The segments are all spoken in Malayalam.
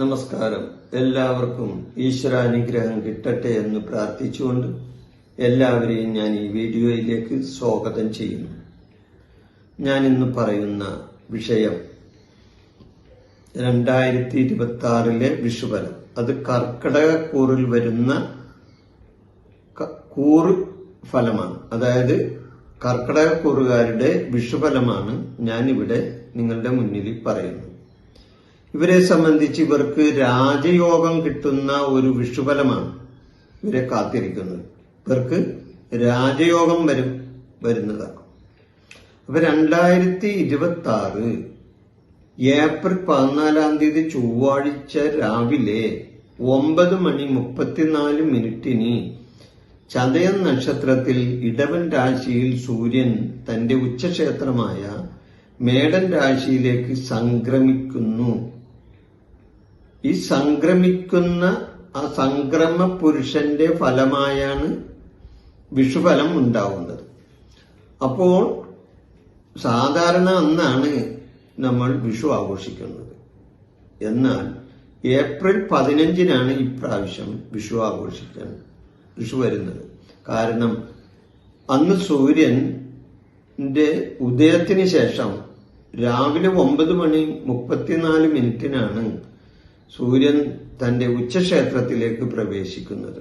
നമസ്കാരം. എല്ലാവർക്കും ഈശ്വരാനുഗ്രഹം കിട്ടട്ടെ എന്ന് പ്രാർത്ഥിച്ചുകൊണ്ട് എല്ലാവരെയും ഞാൻ ഈ വീഡിയോയിലേക്ക് സ്വാഗതം ചെയ്യുന്നു. ഞാൻ ഇന്ന് പറയുന്ന വിഷയം 2026 വിഷുഫലം. അത് കർക്കിടക കൂറിൽ വരുന്ന കൂറ് ഫലമാണ്. അതായത് കർക്കിടക കൂറുകാരുടെ വിഷുഫലമാണ് ഞാനിവിടെ നിങ്ങളുടെ മുന്നിൽ പറയുന്നത്. ഇവരെ സംബന്ധിച്ച് ഇവർക്ക് രാജയോഗം കിട്ടുന്ന ഒരു വിഷുഫലമാണ് ഇവരെ കാത്തിരിക്കുന്നത്. ഇവർക്ക് രാജയോഗം വരുന്നതാണ്. അപ്പൊ 2026 ഏപ്രിൽ 14 ചൊവ്വാഴ്ച രാവിലെ 9:34 ചതയം നക്ഷത്രത്തിൽ ഇടവൻ രാശിയിൽ സൂര്യൻ തന്റെ ഉച്ചക്ഷേത്രമായ മേടൻ രാശിയിലേക്ക് സംക്രമിക്കുന്നു. ഈ സംക്രമിക്കുന്ന ആ സംക്രമ പുരുഷന്റെ ഫലമായാണ് വിഷുഫലം ഉണ്ടാവുന്നത്. അപ്പോൾ സാധാരണ അന്നാണ് നമ്മൾ വിഷു ആഘോഷിക്കുന്നത്. എന്നാൽ ഏപ്രിൽ 15 ഇപ്രാവശ്യം വിഷു വിഷു വരുന്നത്. കാരണം അന്ന് സൂര്യന്റെ ഉദയത്തിന് ശേഷം രാവിലെ 9:34 സൂര്യൻ തന്റെ ഉച്ചക്ഷേത്രത്തിലേക്ക് പ്രവേശിക്കുന്നത്.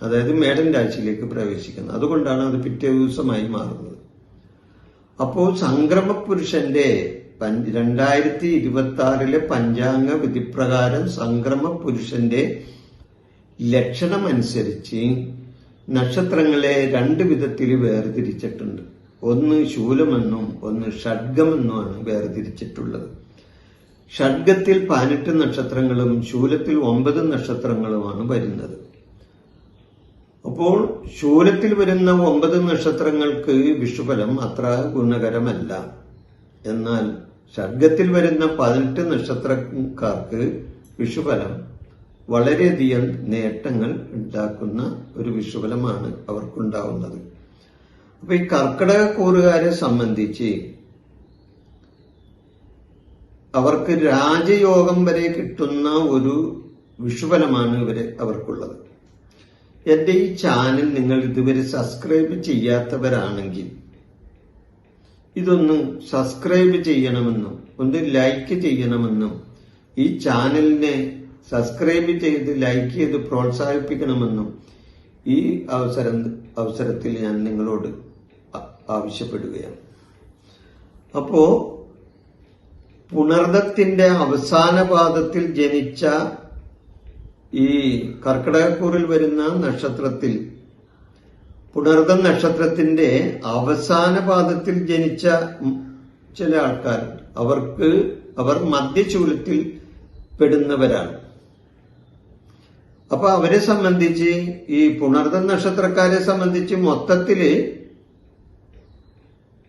അതായത് മേടൻ രാശിയിലേക്ക് പ്രവേശിക്കുന്നത്. അതുകൊണ്ടാണ് അത് പിറ്റേ ദിവസമായി മാറുന്നത്. അപ്പോൾ സംക്രമ പുരുഷന്റെ 2026 പഞ്ചാംഗ വിധിപ്രകാരം സംക്രമ പുരുഷന്റെ ലക്ഷണമനുസരിച്ച് നക്ഷത്രങ്ങളെ 2 വിധത്തിൽ വേർതിരിച്ചിട്ടുണ്ട്. ഒന്ന് ശൂലമെന്നും ഒന്ന് ഷഡ്ഗമെന്നുമാണ് വേർതിരിച്ചിട്ടുള്ളത്. ഷഡ്ഗത്തിൽ 18 നക്ഷത്രങ്ങളും ശൂലത്തിൽ 9 നക്ഷത്രങ്ങളുമാണ് വരുന്നത്. അപ്പോൾ ശൂലത്തിൽ വരുന്ന 9 നക്ഷത്രങ്ങൾക്ക് വിഷുഫലം അത്ര ഗുണകരമല്ല. എന്നാൽ ഷഡ്ഗത്തിൽ വരുന്ന 18 നക്ഷത്രക്കാർക്ക് വിഷുഫലം വളരെയധികം നേട്ടങ്ങൾ ഉണ്ടാക്കുന്ന ഒരു വിഷുഫലമാണ് അവർക്കുണ്ടാവുന്നത്. അപ്പൊ ഈ കർക്കിടക കൂറുകാരെ സംബന്ധിച്ച് അവർക്ക് രാജയോഗം വരെ കിട്ടുന്ന ഒരു വിഷുഫലമാണ് അവർക്കുള്ളത്. എന്റെ ഈ ചാനൽ നിങ്ങൾ ഇതുവരെ സബ്സ്ക്രൈബ് ചെയ്യാത്തവരാണെങ്കിൽ ഇതൊന്ന് സബ്സ്ക്രൈബ് ചെയ്യണമെന്നും ഒന്ന് ലൈക്ക് ചെയ്യണമെന്നും ഈ ചാനലിനെ സബ്സ്ക്രൈബ് ചെയ്ത് ലൈക്ക് ചെയ്ത് പ്രോത്സാഹിപ്പിക്കണമെന്നും ഈ അവസരത്തിൽ ഞാൻ നിങ്ങളോട് ആവശ്യപ്പെടുകയാണ്. അപ്പോ പുണർദത്തിന്റെ അവസാന പാദത്തിൽ ജനിച്ച ഈ കർക്കിടകക്കൂറിൽ വരുന്ന നക്ഷത്രത്തിൽ പുണർദം നക്ഷത്രത്തിന്റെ അവസാന പാദത്തിൽ ജനിച്ച ചില ആൾക്കാർ അവർ മധ്യശൂലത്തിൽ പെടുന്നവരാണ്. അപ്പൊ അവരെ സംബന്ധിച്ച് ഈ പുണർദം നക്ഷത്രക്കാരെ സംബന്ധിച്ച് മൊത്തത്തില്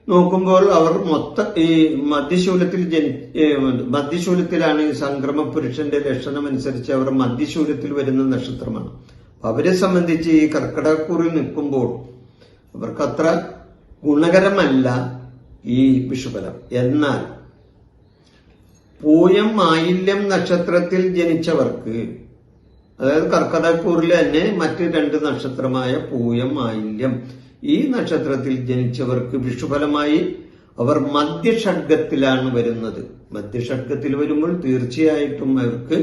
നോക്കുമ്പോൾ അവർ ഈ മധ്യശൂലത്തിലാണ് ഈ സംക്രമ പുരുഷന്റെ ലക്ഷണം അനുസരിച്ച് അവർ മധ്യശൂലത്തിൽ വരുന്ന നക്ഷത്രമാണ്. അവരെ സംബന്ധിച്ച് ഈ കർക്കിടകക്കൂറിൽ നിൽക്കുമ്പോൾ അവർക്കത്ര ഗുണകരമല്ല ഈ വിഷുഫലം. എന്നാൽ പൂയം ആയില്യം നക്ഷത്രത്തിൽ ജനിച്ചവർക്ക്, അതായത് കർക്കിടകക്കൂറിൽ തന്നെ മറ്റ് 2 നക്ഷത്രമായ പൂയം ആയില്യം ഈ നക്ഷത്രത്തിൽ ജനിച്ചവർക്ക് വിഷുഫലമായി അവർ മധ്യഷഡ്ഗത്തിലാണ് വരുന്നത്. മധ്യഷഡ്ഗത്തിൽ വരുമ്പോൾ തീർച്ചയായിട്ടും അവർക്ക്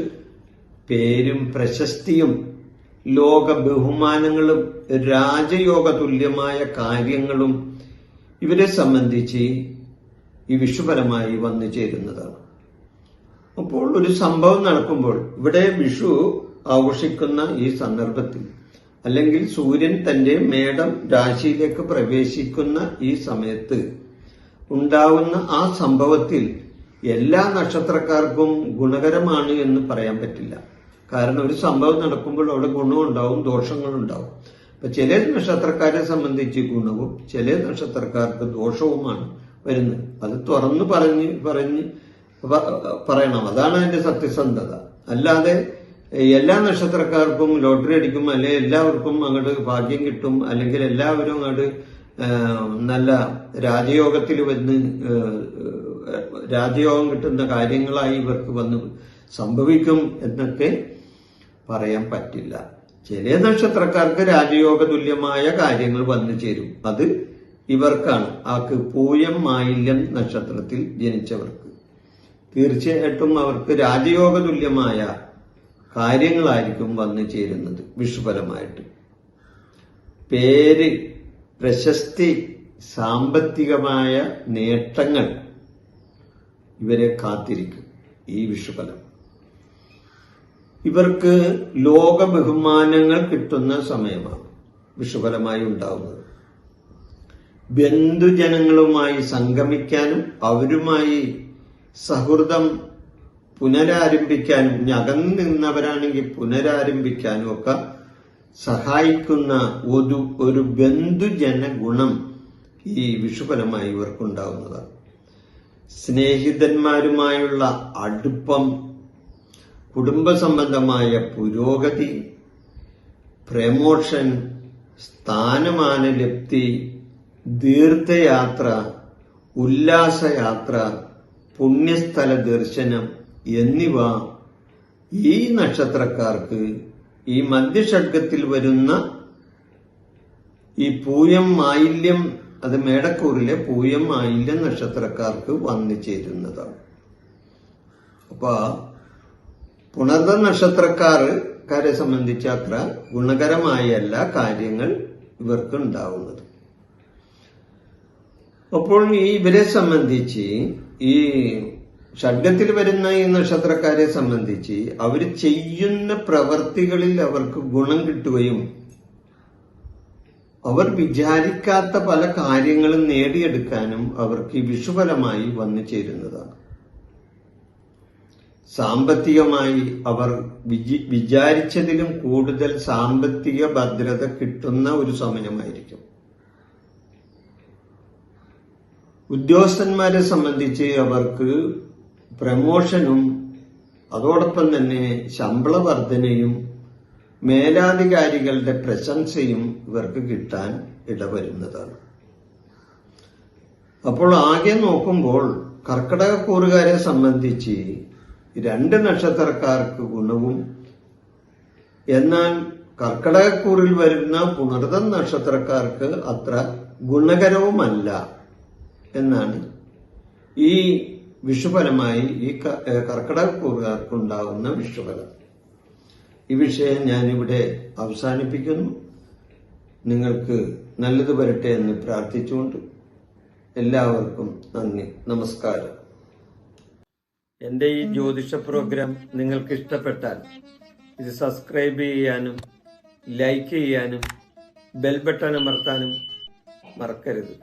പേരും പ്രശസ്തിയും ലോക ബഹുമാനങ്ങളും രാജയോഗ തുല്യമായ കാര്യങ്ങളും ഇവരെ സംബന്ധിച്ച് ഈ വിഷുഫലമായി വന്നു ചേരുന്നതാണ്. അപ്പോൾ ഒരു സംഭവം നടക്കുമ്പോൾ ഇവിടെ വിഷു ആഘോഷിക്കുന്ന ഈ സന്ദർഭത്തിൽ, അല്ലെങ്കിൽ സൂര്യൻ തന്റെ മേടം രാശിയിലേക്ക് പ്രവേശിക്കുന്ന ഈ സമയത്ത് ഉണ്ടാവുന്ന ആ സംഭവത്തിൽ എല്ലാ നക്ഷത്രക്കാർക്കും ഗുണകരമാണ് എന്ന് പറയാൻ പറ്റില്ല. കാരണം ഒരു സംഭവം നടക്കുമ്പോൾ അവിടെ ഗുണമുണ്ടാവും, ദോഷങ്ങളുണ്ടാവും. അപ്പൊ ചില നക്ഷത്രക്കാരെ സംബന്ധിച്ച് ഗുണവും ചില നക്ഷത്രക്കാർക്ക് ദോഷവുമാണ് വരുന്നത്. അത് തുറന്നു പറയണം. അതാണ് അതിന്റെ സത്യസന്ധത. അല്ലാതെ എല്ലാ നക്ഷത്രക്കാർക്കും ലോട്ടറി അടിക്കും, അല്ലെങ്കിൽ എല്ലാവർക്കും അങ്ങോട്ട് ഭാഗ്യം കിട്ടും, അല്ലെങ്കിൽ എല്ലാവരും അങ്ങോട്ട് നല്ല രാജയോഗത്തിൽ വന്ന് രാജയോഗം കിട്ടുന്ന കാര്യങ്ങളായി ഇവർക്ക് വന്ന് സംഭവിക്കും എന്നൊക്കെ പറയാൻ പറ്റില്ല. ചില നക്ഷത്രക്കാർക്ക് രാജയോഗ തുല്യമായ കാര്യങ്ങൾ വന്നു ചേരും. അത് ഇവർക്കാണ്. പൂയം മായില്യം നക്ഷത്രത്തിൽ ജനിച്ചവർക്ക് തീർച്ചയായിട്ടും അവർക്ക് രാജയോഗ തുല്യമായ കാര്യങ്ങളായിരിക്കും വന്നു ചേരുന്നത്. വിഷുഫലമായിട്ട് പേര്, പ്രശസ്തി, സാമ്പത്തികമായ നേട്ടങ്ങൾ ഇവരെ കാത്തിരിക്കും. ഈ വിഷുഫലം ഇവർക്ക് ലോക ബഹുമാനങ്ങൾ കിട്ടുന്ന സമയമാണ് വിഷുഫലമായി ഉണ്ടാവുന്നത്. ബന്ധുജനങ്ങളുമായി സംഗമിക്കാനും അവരുമായി സൗഹൃദം പുനരാരംഭിക്കാനും, അകന്നു നിന്നവരാണെങ്കിൽ പുനരാരംഭിക്കാനും ഒക്കെ സഹായിക്കുന്ന ഒരു ബന്ധുജന ഗുണം ഈ വിഷുഫലമായി ഇവർക്കുണ്ടാവുന്നതാണ്. സ്നേഹിതന്മാരുമായുള്ള അടുപ്പം, കുടുംബ സംബന്ധമായ പുരോഗതി, പ്രമോഷൻ, സ്ഥാനമാന ലബ്ധി, ദീർഘയാത്ര, ഉല്ലാസയാത്ര, പുണ്യസ്ഥല ദർശനം എന്നിവ ഈ നക്ഷത്രക്കാർക്ക് ഈ മധ്യഷഡ്ഗത്തിൽ വരുന്ന ഈ പൂയം മായില്യം, അത് മേടക്കൂറിലെ പൂയം മായില്യം നക്ഷത്രക്കാർക്ക് വന്നു ചേരുന്നതാണ്. അപ്പൊ പുണർദ നക്ഷത്രക്കാരെ സംബന്ധിച്ച് അത്ര ഗുണകരമായ എല്ലാ കാര്യങ്ങൾ ഇവർക്ക് ഉണ്ടാവുന്നത്. അപ്പോൾ ഇവരെ സംബന്ധിച്ച് ഈ ഷഡ്ഗത്തിൽ വരുന്ന ഈ നക്ഷത്രക്കാരെ സംബന്ധിച്ച് അവർ ചെയ്യുന്ന പ്രവർത്തികളിൽ അവർക്ക് ഗുണം കിട്ടുകയും അവർ വിചാരിക്കാത്ത പല കാര്യങ്ങളും നേടിയെടുക്കാനും അവർക്ക് ഈ വിഷുഫലമായി വന്നു ചേരുന്നതാണ്. സാമ്പത്തികമായി അവർ വിചാരിച്ചതിലും കൂടുതൽ സാമ്പത്തിക ഭദ്രത കിട്ടുന്ന ഒരു സമയമായിരിക്കും. ഉദ്യോഗസ്ഥന്മാരെ സംബന്ധിച്ച് അവർക്ക് പ്രമോഷനും അതോടൊപ്പം തന്നെ ശമ്പള വർധനയും മേലാധികാരികളുടെ പ്രശംസയും ഇവർക്ക് കിട്ടാൻ ഇടവരുന്നതാണ്. അപ്പോൾ ആകെ നോക്കുമ്പോൾ കർക്കിടകക്കൂറുകാരെ സംബന്ധിച്ച് രണ്ട് നക്ഷത്രക്കാർക്ക് ഗുണവും, എന്നാൽ കർക്കിടകക്കൂറിൽ വരുന്ന പുണർദം നക്ഷത്രക്കാർക്ക് അത്ര ഗുണകരവുമല്ല എന്നാണ് ഈ വിഷുഫലമായി ഈ കർക്കിടകക്കൂറുകാർക്കുണ്ടാകുന്ന വിഷുഫലം. ഈ വിഷയം ഞാനിവിടെ അവസാനിപ്പിക്കുന്നു. നിങ്ങൾക്ക് നല്ലത് വരട്ടെ എന്ന് പ്രാർത്ഥിച്ചുകൊണ്ട് എല്ലാവർക്കും നന്ദി, നമസ്കാരം. എൻ്റെ ഈ ജ്യോതിഷ പ്രോഗ്രാം നിങ്ങൾക്ക് ഇഷ്ടപ്പെട്ടാൽ ഇത് സബ്സ്ക്രൈബ് ചെയ്യാനും ലൈക്ക് ചെയ്യാനും ബെൽ ബട്ടൺ അമർത്താനും മറക്കരുത്.